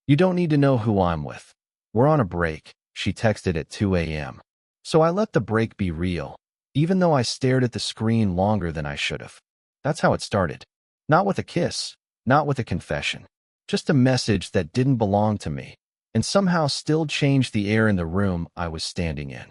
You don't need to know who I'm with. We're on a break, she texted at 2 a.m. So I let the break be real, even though I stared at the screen longer than I should have. That's how it started. Not with a kiss, not with a confession. Just a message that didn't belong to me, and somehow still changed the air in the room I was standing in.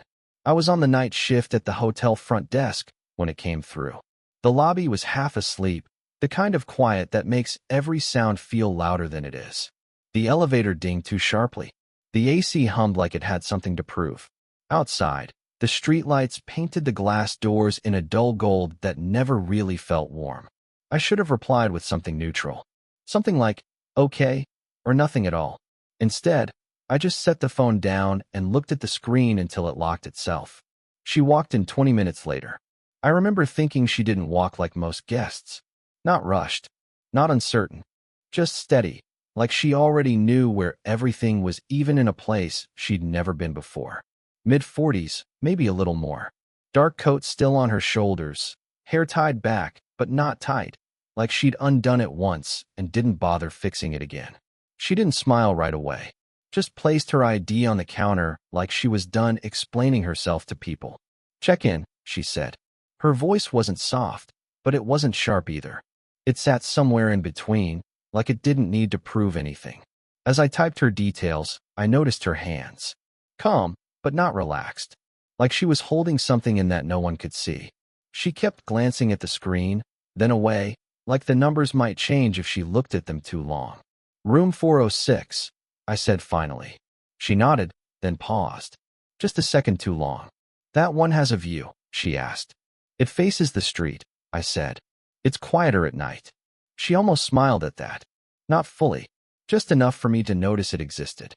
I was on the night shift at the hotel front desk when it came through. The lobby was half asleep, the kind of quiet that makes every sound feel louder than it is. The elevator dinged too sharply. The AC hummed like it had something to prove. Outside, the streetlights painted the glass doors in a dull gold that never really felt warm. I should have replied with something neutral. Something like, okay, or nothing at all. Instead, I just set the phone down and looked at the screen until it locked itself. She walked in 20 minutes later. I remember thinking she didn't walk like most guests. Not rushed, not uncertain, just steady, like she already knew where everything was, even in a place she'd never been before. Mid-40s, maybe a little more. Dark coat still on her shoulders, hair tied back, but not tight, like she'd undone it once and didn't bother fixing it again. She didn't smile right away, just placed her ID on the counter like she was done explaining herself to people. Check in, she said. Her voice wasn't soft, but it wasn't sharp either. It sat somewhere in between, like it didn't need to prove anything. As I typed her details, I noticed her hands. Calm, but not relaxed, like she was holding something in that no one could see. She kept glancing at the screen, then away, like the numbers might change if she looked at them too long. Room 406, I said finally. She nodded, then paused. Just a second too long. That one has a view, she asked. It faces the street, I said. It's quieter at night. She almost smiled at that. Not fully, just enough for me to notice it existed.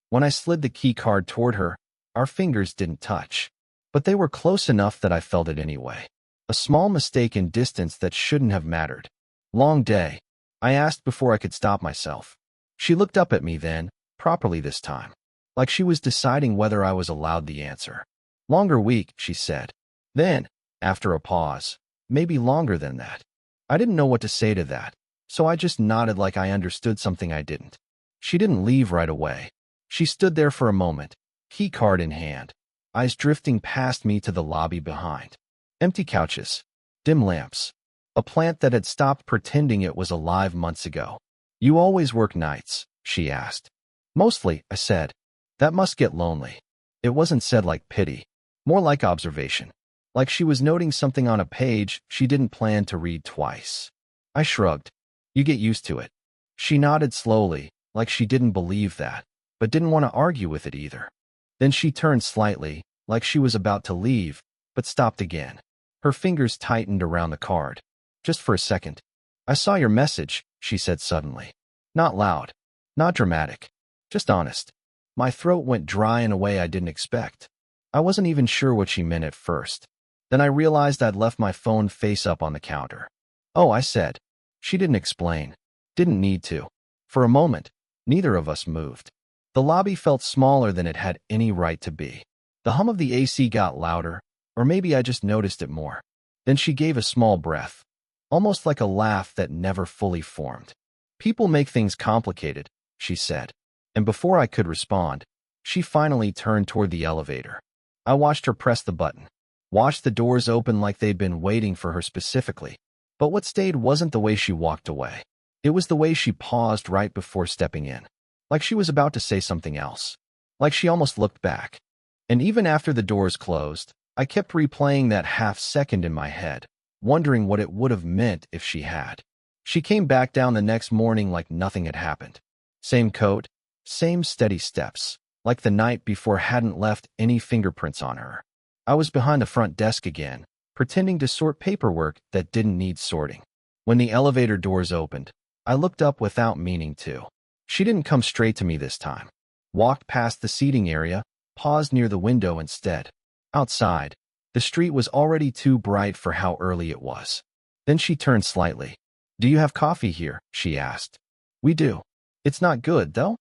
When I slid the key card toward her, our fingers didn't touch, but they were close enough that I felt it anyway. A small mistake in distance that shouldn't have mattered. Long day, I asked before I could stop myself. She looked up at me then, properly this time, like she was deciding whether I was allowed the answer. Longer week, she said. Then, after a pause, maybe longer than that. I didn't know what to say to that, so I just nodded like I understood something I didn't. She didn't leave right away. She stood there for a moment, key card in hand, eyes drifting past me to the lobby behind. Empty couches, dim lamps, a plant that had stopped pretending it was alive months ago. You always work nights, she asked. Mostly, I said. That must get lonely. It wasn't said like pity, more like observation, like she was noting something on a page she didn't plan to read twice. I shrugged. You get used to it. She nodded slowly, like she didn't believe that, but didn't want to argue with it either. Then she turned slightly, like she was about to leave, but stopped again. Her fingers tightened around the card. Just for a second. I saw your message, she said suddenly. Not loud, not dramatic, just honest. My throat went dry in a way I didn't expect. I wasn't even sure what she meant at first. Then I realized I'd left my phone face up on the counter. Oh, I said. She didn't explain. Didn't need to. For a moment, neither of us moved. The lobby felt smaller than it had any right to be. The hum of the AC got louder, or maybe I just noticed it more. Then she gave a small breath, almost like a laugh that never fully formed. People make things complicated, she said. And before I could respond, she finally turned toward the elevator. I watched her press the button, watched the doors open like they'd been waiting for her specifically. But what stayed wasn't the way she walked away. It was the way she paused right before stepping in, like she was about to say something else, like she almost looked back. And even after the doors closed, I kept replaying that half second in my head, wondering what it would have meant if she had. She came back down the next morning like nothing had happened. Same coat, same steady steps, like the night before hadn't left any fingerprints on her. I was behind the front desk again, pretending to sort paperwork that didn't need sorting. When the elevator doors opened, I looked up without meaning to. She didn't come straight to me this time. Walked past the seating area, paused near the window instead. Outside, the street was already too bright for how early it was. Then she turned slightly. Do you have coffee here? She asked. We do. It's not good, though?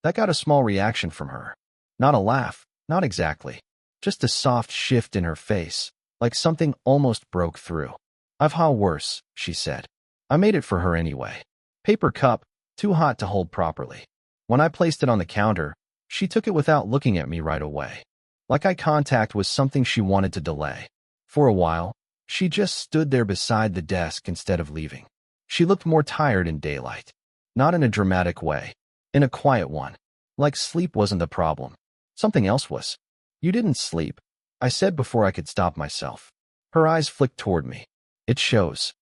That got a small reaction from her. Not a laugh, not exactly. Just a soft shift in her face, like something almost broke through. I've had worse, she said. I made it for her anyway. Paper cup, too hot to hold properly. When I placed it on the counter, she took it without looking at me right away. Like eye contact was something she wanted to delay. For a while, she just stood there beside the desk instead of leaving. She looked more tired in daylight. Not in a dramatic way. In a quiet one. Like sleep wasn't the problem. Something else was. You didn't sleep, I said before I could stop myself. Her eyes flicked toward me. It shows.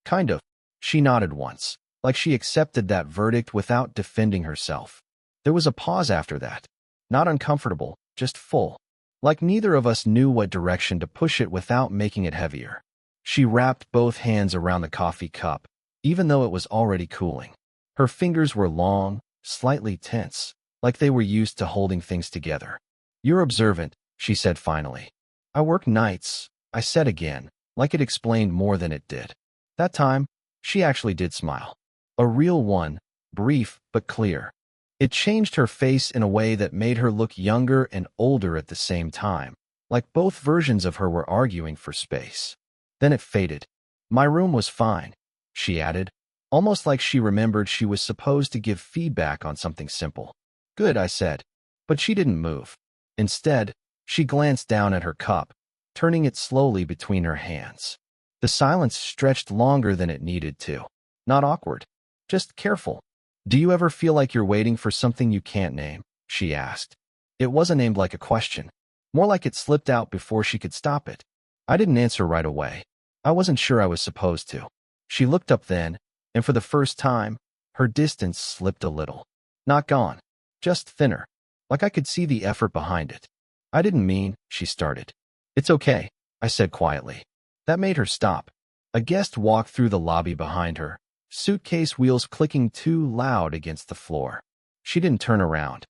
Kind of. She nodded once, like she accepted that verdict without defending herself. There was a pause after that. Not uncomfortable, just full. Like neither of us knew what direction to push it without making it heavier. She wrapped both hands around the coffee cup, even though it was already cooling. Her fingers were long, slightly tense, like they were used to holding things together. You're observant, she said finally. I work nights, I said again, like it explained more than it did. That time, she actually did smile. A real one, brief but clear. It changed her face in a way that made her look younger and older at the same time, like both versions of her were arguing for space. Then it faded. My room was fine, she added, almost like she remembered she was supposed to give feedback on something simple. Good, I said, but she didn't move. Instead, she glanced down at her cup, turning it slowly between her hands. The silence stretched longer than it needed to. Not awkward, just careful. Do you ever feel like you're waiting for something you can't name? She asked. It wasn't aimed like a question, more like it slipped out before she could stop it. I didn't answer right away. I wasn't sure I was supposed to. She looked up then, and for the first time, her distance slipped a little. Not gone, just thinner, like I could see the effort behind it. I didn't mean, she started. It's okay, I said quietly. That made her stop. A guest walked through the lobby behind her, suitcase wheels clicking too loud against the floor. She didn't turn around,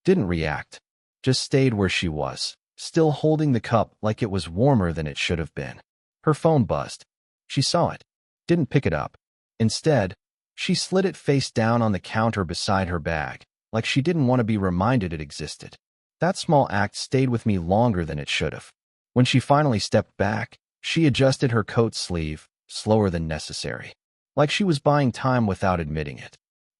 didn't react, just stayed where she was, still holding the cup like it was warmer than it should have been. Her phone buzzed. She saw it, didn't pick it up. Instead, she slid it face down on the counter beside her bag, like she didn't want to be reminded it existed. That small act stayed with me longer than it should have. When she finally stepped back, she adjusted her coat sleeve, slower than necessary, like she was buying time without admitting it.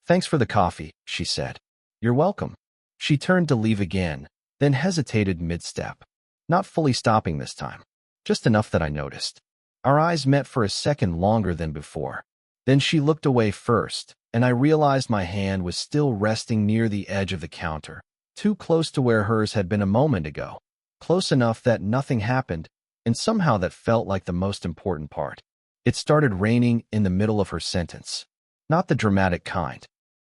Thanks for the coffee, she said. You're welcome. She turned to leave again, then hesitated mid-step. Not fully stopping this time, just enough that I noticed. Our eyes met for a second longer than before. Then she looked away first, and I realized my hand was still resting near the edge of the counter, too close to where hers had been a moment ago. Close enough that nothing happened, and somehow that felt like the most important part. It started raining in the middle of her sentence. Not the dramatic kind.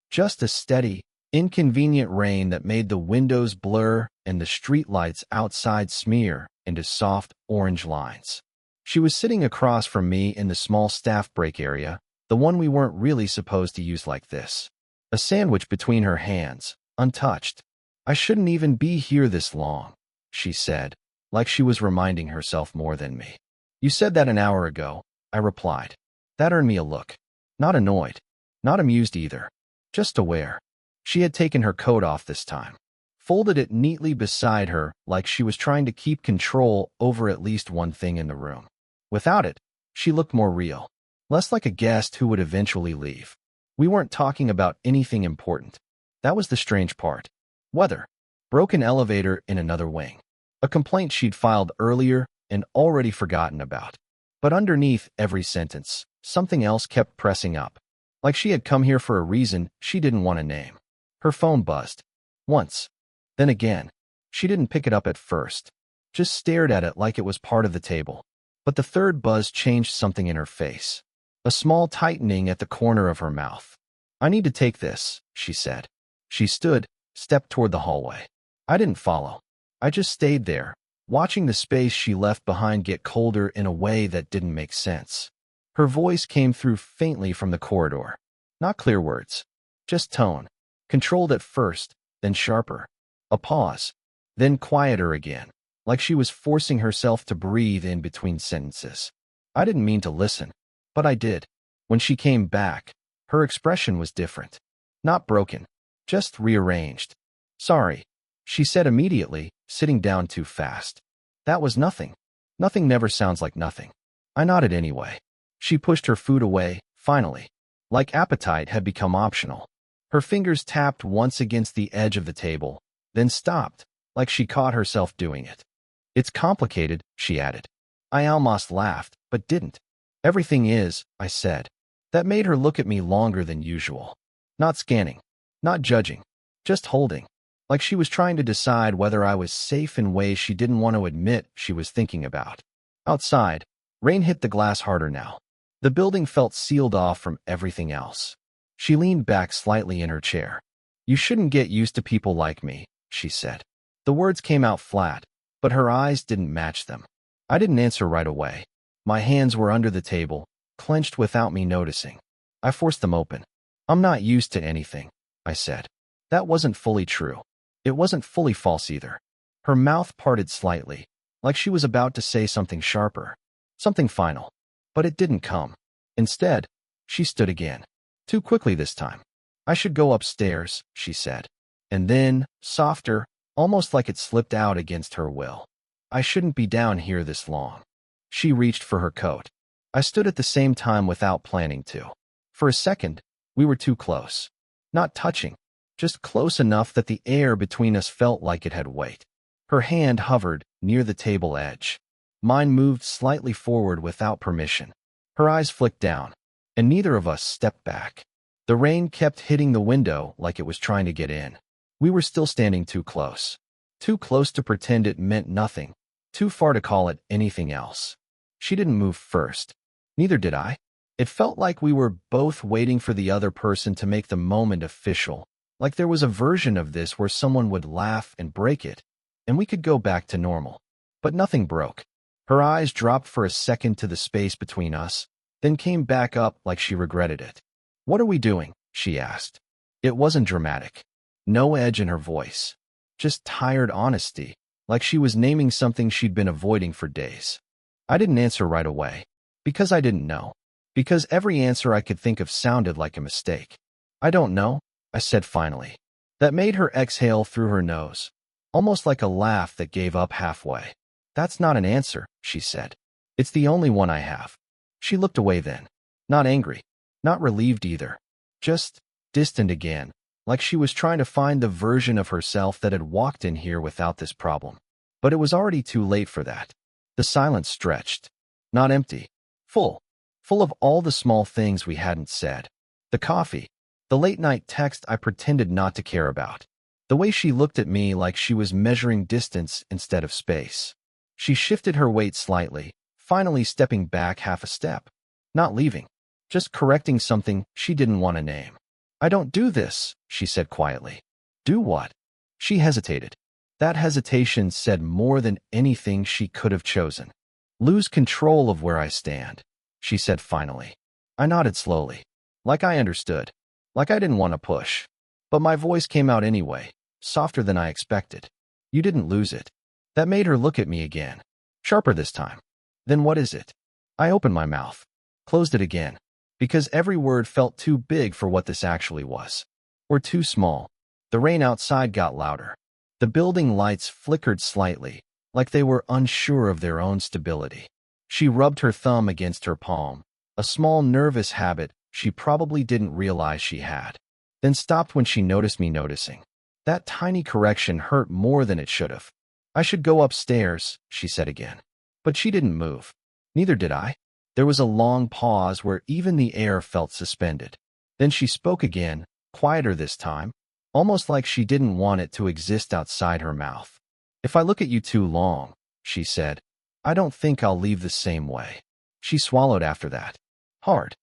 Just a steady, inconvenient rain that made the windows blur and the streetlights outside smear into soft orange lines. She was sitting across from me in the small staff break area, the one we weren't really supposed to use like this. A sandwich between her hands, untouched. I shouldn't even be here this long, she said, like she was reminding herself more than me. You said that an hour ago, I replied. That earned me a look. Not annoyed. Not amused either. Just aware. She had taken her coat off this time. Folded it neatly beside her like she was trying to keep control over at least one thing in the room. Without it, she looked more real. Less like a guest who would eventually leave. We weren't talking about anything important. That was the strange part. Weather. Broken elevator in another wing. A complaint she'd filed earlier and already forgotten about. But underneath every sentence, something else kept pressing up. Like she had come here for a reason she didn't want to name. Her phone buzzed. Once. Then again. She didn't pick it up at first. Just stared at it like it was part of the table. But the third buzz changed something in her face. A small tightening at the corner of her mouth. I need to take this, she said. She stood, stepped toward the hallway. I didn't follow. I just stayed there, watching the space she left behind get colder in a way that didn't make sense. Her voice came through faintly from the corridor. Not clear words, just tone. Controlled at first, then sharper. A pause, then quieter again, like she was forcing herself to breathe in between sentences. I didn't mean to listen, but I did. When she came back, her expression was different. Not broken, just rearranged. Sorry, she said immediately, sitting down too fast. That was nothing. Nothing never sounds like nothing. I nodded anyway. She pushed her food away, finally. Like appetite had become optional. Her fingers tapped once against the edge of the table, then stopped, like she caught herself doing it. It's complicated, she added. I almost laughed, but didn't. Everything is, I said. That made her look at me longer than usual. Not scanning, not judging, just holding, like she was trying to decide whether I was safe in ways she didn't want to admit she was thinking about. Outside, rain hit the glass harder now. The building felt sealed off from everything else. She leaned back slightly in her chair. You shouldn't get used to people like me, she said. The words came out flat, but her eyes didn't match them. I didn't answer right away. My hands were under the table, clenched without me noticing. I forced them open. I'm not used to anything, I said. That wasn't fully true. It wasn't fully false either. Her mouth parted slightly, like she was about to say something sharper, something final. But it didn't come. Instead, she stood again. Too quickly this time. I should go upstairs, she said. And then, softer, almost like it slipped out against her will. I shouldn't be down here this long. She reached for her coat. I stood at the same time without planning to. For a second, we were too close. Not touching, just close enough that the air between us felt like it had weight. Her hand hovered near the table edge. Mine moved slightly forward without permission. Her eyes flicked down, and neither of us stepped back. The rain kept hitting the window like it was trying to get in. We were still standing too close. Too close to pretend it meant nothing. Too far to call it anything else. She didn't move first. Neither did I. It felt like we were both waiting for the other person to make the moment official, like there was a version of this where someone would laugh and break it, and we could go back to normal. But nothing broke. Her eyes dropped for a second to the space between us, then came back up like she regretted it. What are we doing? She asked. It wasn't dramatic. No edge in her voice. Just tired honesty, like she was naming something she'd been avoiding for days. I didn't answer right away. Because I didn't know. Because every answer I could think of sounded like a mistake. I don't know, I said finally. That made her exhale through her nose, almost like a laugh that gave up halfway. That's not an answer, she said. It's the only one I have. She looked away then. Not angry. Not relieved either. Just distant again, like she was trying to find the version of herself that had walked in here without this problem. But it was already too late for that. The silence stretched. Not empty. Full. Full of all the small things we hadn't said. The coffee. The late-night text I pretended not to care about. The way she looked at me like she was measuring distance instead of space. She shifted her weight slightly, finally stepping back half a step. Not leaving. Just correcting something she didn't want to name. I don't do this, she said quietly. Do what? She hesitated. That hesitation said more than anything she could have chosen. Lose control of where I stand, she said finally. I nodded slowly. Like I understood. Like I didn't want to push. But my voice came out anyway, softer than I expected. You didn't lose it. That made her look at me again. Sharper this time. Then what is it? I opened my mouth. Closed it again. Because every word felt too big for what this actually was. Or too small. The rain outside got louder. The building lights flickered slightly, like they were unsure of their own stability. She rubbed her thumb against her palm, a small nervous habit she probably didn't realize she had. Then stopped when she noticed me noticing. That tiny correction hurt more than it should have. I should go upstairs, she said again. But she didn't move. Neither did I. There was a long pause where even the air felt suspended. Then she spoke again, quieter this time, almost like she didn't want it to exist outside her mouth. If I look at you too long, she said, I don't think I'll leave the same way. She swallowed after that. Hard.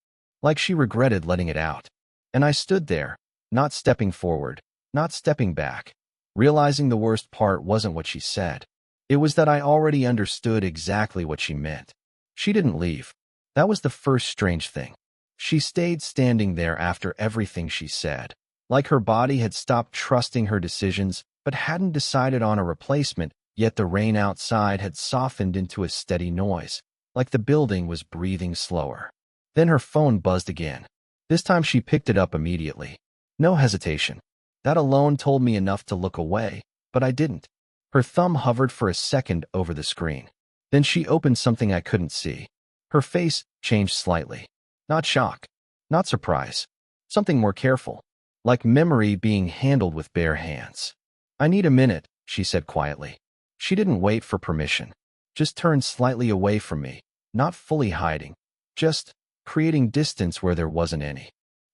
Like she regretted letting it out. And I stood there, not stepping forward, not stepping back, realizing the worst part wasn't what she said. It was that I already understood exactly what she meant. She didn't leave. That was the first strange thing. She stayed standing there after everything she said, like her body had stopped trusting her decisions but hadn't decided on a replacement, yet the rain outside had softened into a steady noise, like the building was breathing slower. Then her phone buzzed again. This time she picked it up immediately. No hesitation. That alone told me enough to look away, but I didn't. Her thumb hovered for a second over the screen. Then she opened something I couldn't see. Her face changed slightly. Not shock. Not surprise. Something more careful. like memory being handled with bare hands. I need a minute, she said quietly. She didn't wait for permission, just turned slightly away from me, not fully hiding, just creating distance where there wasn't any.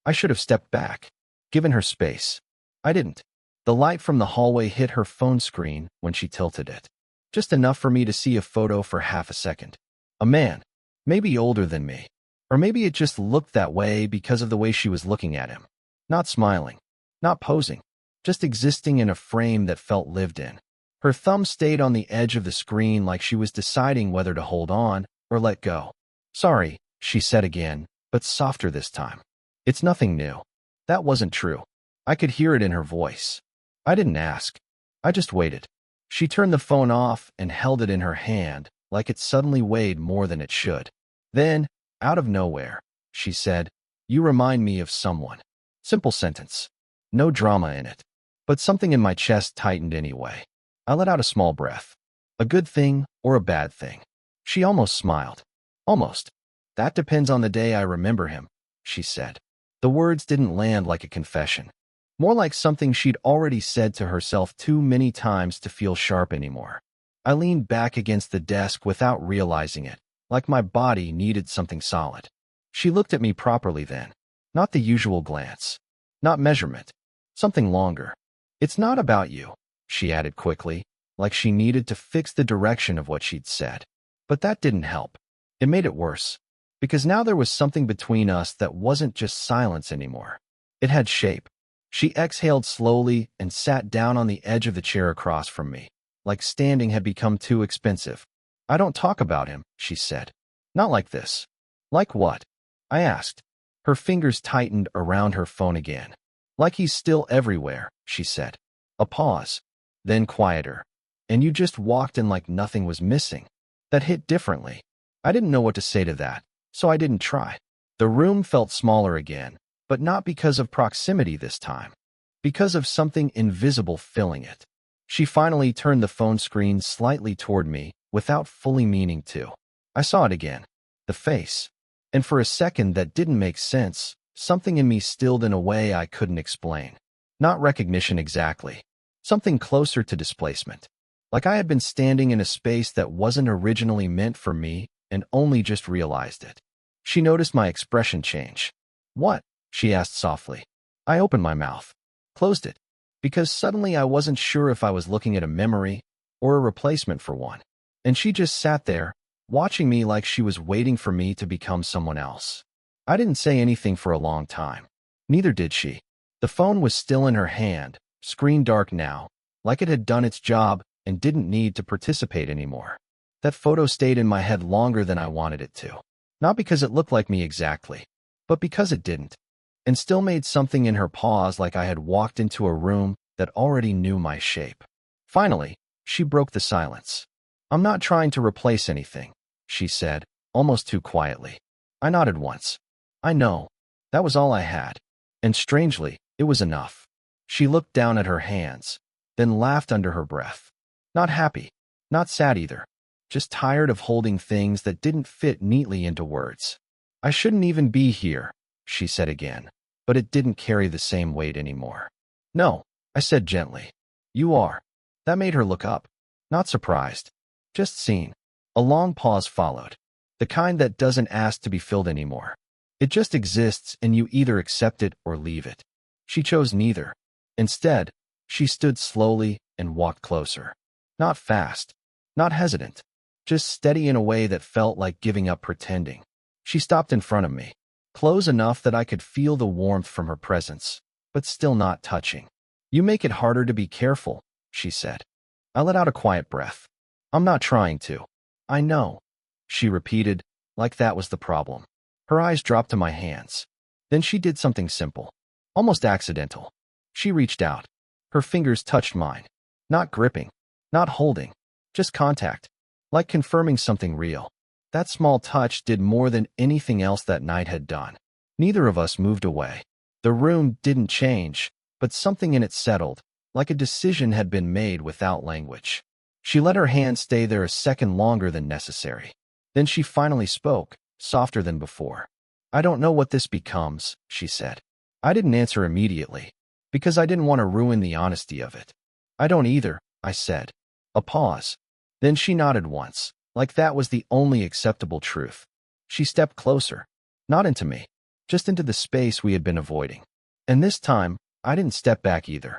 I should have stepped back, given her space. I didn't. The light from the hallway hit her phone screen when she tilted it. Just enough for me to see a photo for half a second. A man, maybe older than me. Or maybe it just looked that way because of the way she was looking at him. Not smiling, not posing, just existing in a frame that felt lived in. Her thumb stayed on the edge of the screen like she was deciding whether to hold on or let go. Sorry, she said again, but softer this time. It's nothing new. That wasn't true. I could hear it in her voice. I didn't ask. I just waited. She turned the phone off and held it in her hand like it suddenly weighed more than it should. Then, out of nowhere, she said, "You remind me of someone." Simple sentence. No drama in it. But something in my chest tightened anyway. I let out a small breath. A good thing or a bad thing? She almost smiled. Almost. That depends on the day I remember him, she said. The words didn't land like a confession. More like something she'd already said to herself too many times to feel sharp anymore. I leaned back against the desk without realizing it, like my body needed something solid. She looked at me properly then. Not the usual glance. Not measurement. Something longer. "It's not about you," she added quickly, like she needed to fix the direction of what she'd said. But that didn't help. It made it worse. Because now there was something between us that wasn't just silence anymore. It had shape. She exhaled slowly and sat down on the edge of the chair across from me, like standing had become too expensive. "I don't talk about him," she said. "Not like this." "Like what?" I asked. Her fingers tightened around her phone again. "Like he's still everywhere," she said. A pause. Then quieter. "And you just walked in like nothing was missing." That hit differently. I didn't know what to say to that, so I didn't try. The room felt smaller again, but not because of proximity this time. Because of something invisible filling it. She finally turned the phone screen slightly toward me without fully meaning to. I saw it again. The face. And for a second that didn't make sense, something in me stilled in a way I couldn't explain. Not recognition exactly. Something closer to displacement. Like I had been standing in a space that wasn't originally meant for me and only just realized it. She noticed my expression change. "What?" she asked softly. I opened my mouth. Closed it. Because suddenly I wasn't sure if I was looking at a memory or a replacement for one. And she just sat there, watching me like she was waiting for me to become someone else. I didn't say anything for a long time. Neither did she. The phone was still in her hand, screen dark now, like it had done its job and didn't need to participate anymore. That photo stayed in my head longer than I wanted it to. Not because it looked like me exactly, but because it didn't. And still made something in her pause like I had walked into a room that already knew my shape. Finally, she broke the silence. "I'm not trying to replace anything," she said, almost too quietly. I nodded once. I know. That was all I had. And strangely, it was enough. She looked down at her hands, then laughed under her breath. Not happy, not sad either. Just tired of holding things that didn't fit neatly into words. "I shouldn't even be here," she said again, but it didn't carry the same weight anymore. "No," I said gently. "You are." That made her look up. Not surprised. Just seen. A long pause followed. The kind that doesn't ask to be filled anymore. It just exists and you either accept it or leave it. She chose neither. Instead, she stood slowly and walked closer. Not fast. Not hesitant. Just steady in a way that felt like giving up pretending. She stopped in front of me. Close enough that I could feel the warmth from her presence, but still not touching. "You make it harder to be careful," she said. I let out a quiet breath. "I'm not trying to." "I know," she repeated, like that was the problem. Her eyes dropped to my hands. Then she did something simple, almost accidental. She reached out. Her fingers touched mine. Not gripping, not holding, just contact, like confirming something real. That small touch did more than anything else that night had done. Neither of us moved away. The room didn't change, but something in it settled, like a decision had been made without language. She let her hand stay there a second longer than necessary. Then she finally spoke, softer than before. "I don't know what this becomes," she said. I didn't answer immediately. because I didn't want to ruin the honesty of it. I don't either, I said. A pause. Then she nodded once, like that was the only acceptable truth. She stepped closer, not into me, just into the space we had been avoiding. And this time, I didn't step back either.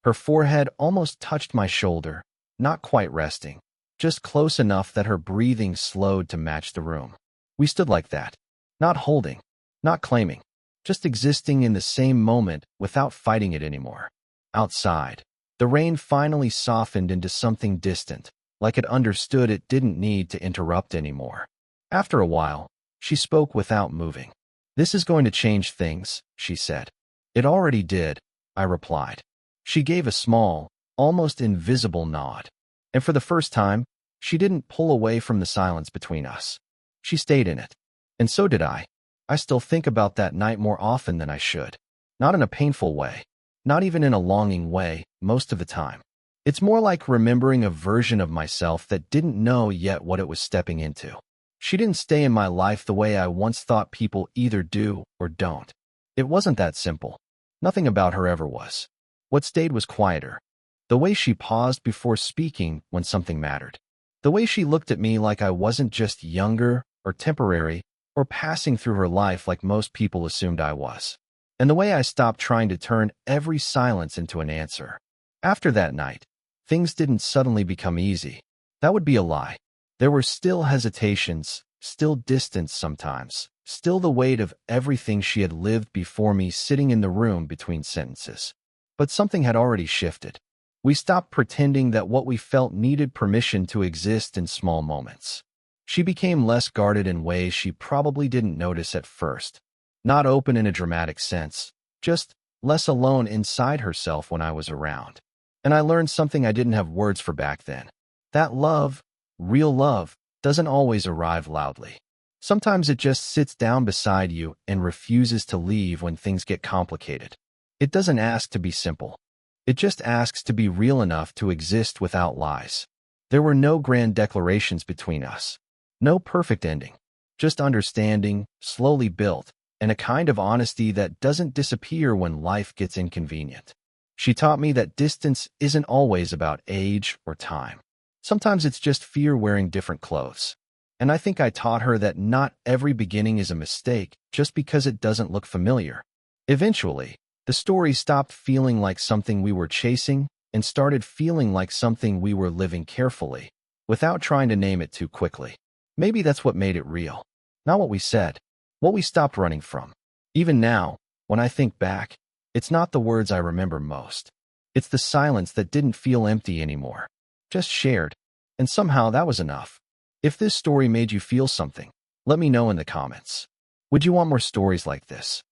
Her forehead almost touched my shoulder, not quite resting, just close enough that her breathing slowed to match the room. We stood like that, not holding, not claiming, just existing in the same moment without fighting it anymore. Outside, the rain finally softened into something distant, like it understood it didn't need to interrupt anymore. After a while, she spoke without moving. "This is going to change things," she said. "It already did," I replied. She gave a small, almost invisible nod. And for the first time, she didn't pull away from the silence between us. She stayed in it. And so did I. I still think about that night more often than I should. Not in a painful way. Not even in a longing way, most of the time. It's more like remembering a version of myself that didn't know yet what it was stepping into. She didn't stay in my life the way I once thought people either do or don't. It wasn't that simple. Nothing about her ever was. What stayed was quieter. The way she paused before speaking when something mattered. The way she looked at me like I wasn't just younger or temporary or passing through her life like most people assumed I was. And the way I stopped trying to turn every silence into an answer. After that night, things didn't suddenly become easy. That would be a lie. There were still hesitations, still distance sometimes, still the weight of everything she had lived before me sitting in the room between sentences. But something had already shifted. We stopped pretending that what we felt needed permission to exist in small moments. She became less guarded in ways she probably didn't notice at first. Not open in a dramatic sense, just less alone inside herself when I was around. And I learned something I didn't have words for back then. That love, real love, doesn't always arrive loudly. Sometimes it just sits down beside you and refuses to leave when things get complicated. It doesn't ask to be simple. It just asks to be real enough to exist without lies. There were no grand declarations between us. No perfect ending. Just understanding, slowly built, and a kind of honesty that doesn't disappear when life gets inconvenient. She taught me that distance isn't always about age or time. Sometimes it's just fear wearing different clothes. And I think I taught her that not every beginning is a mistake just because it doesn't look familiar. Eventually, the story stopped feeling like something we were chasing and started feeling like something we were living carefully, without trying to name it too quickly. Maybe that's what made it real. Not what we said, what we stopped running from. Even now, when I think back, it's not the words I remember most. It's the silence that didn't feel empty anymore, just shared. And somehow that was enough. If this story made you feel something, let me know in the comments. Would you want more stories like this?